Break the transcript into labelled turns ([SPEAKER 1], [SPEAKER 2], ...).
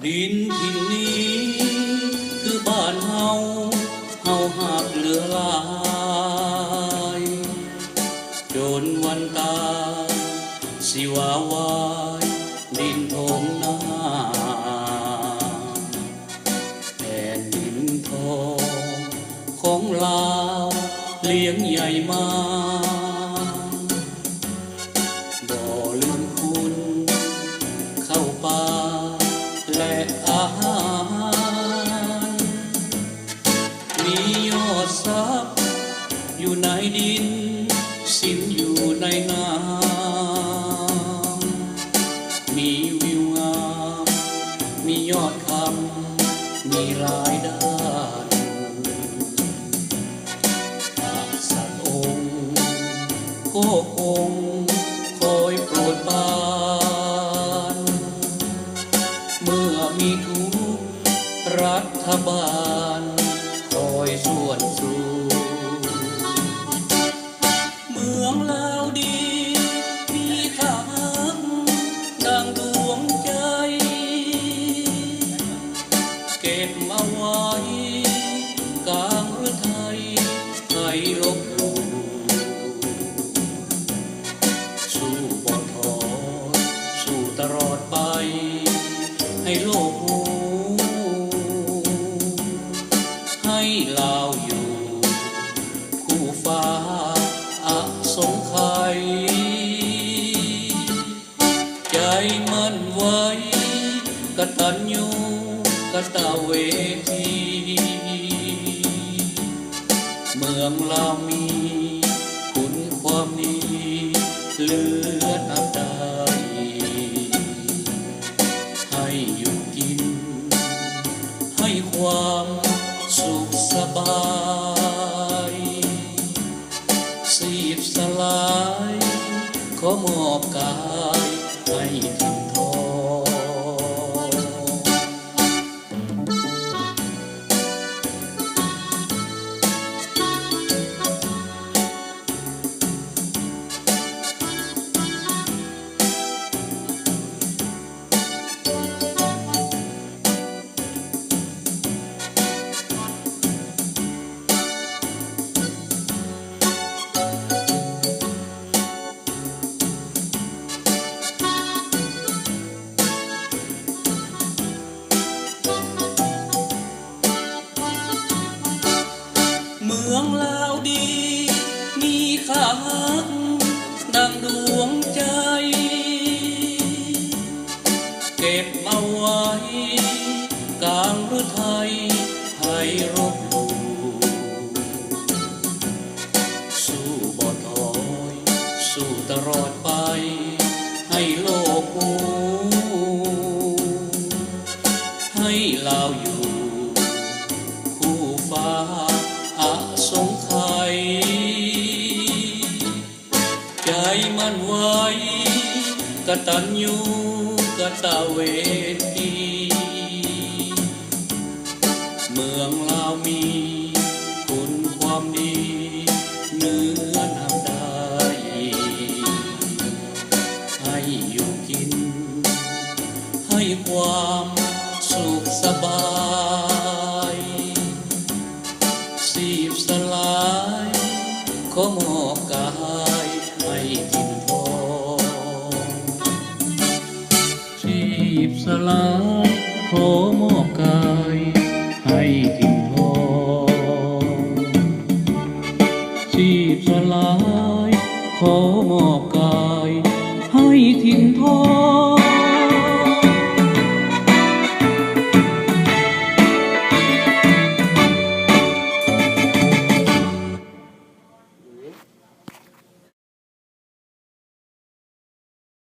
[SPEAKER 1] ดินที่นี้คือบ้านเฮาหักเหลือหลายจนวันตายสิว่าวายดินทงนาแผ่นดินทองของลาวเลี้ยงใหญ่มาบ่ลืมคุณเข้าป่าและอาหารมียอดทรัพย์อยู่ในดินสินอยู่ในน้ำมีวิวงามมียอดคำมีรายได้สัตว์องค์ก็คงคอยโปรดปรานเมื่อมีทุกรัฐบาลคอยส่วนสู้เมืองลาวดีมีค่าดังดวงใจเก็บเอาไว้กลางฤทัยให้ลบหลู่สู้บ่ท้อสู้ตลอดไปให้โลกรู้ให้ลาวอยู่คู่ฟ้าอสงไขยใจมั่นไว้กตัญญูกตเวทีเมืองลาวมีคุณความดีเหลือนับได้ให้อยู่กินให้ความสุขสบายสีบสลายขอมอบกายให้ถิ่นทองเมืองลาวดีมีค่าดังดวงใจเก็บเอาไว้กลางฤทัยให้รบหลู่สู้บ่ถอยสู้ตลอดไปให้โลกรู้ให้ลาวอยู่คู่ฟ้าอสงไขยใจมันไว้กตัญญูกตเวทีเมืองลาวมีคุณความดีเหนือนำได้ให้อยู่กินให้ความสุขสบายสีบสลายขอมอบกายให้ถิ่นทองสีบสลายขอมอบกายให้ถิ่นทองสีบสลายขอมอบกายให้ถิ่นทอง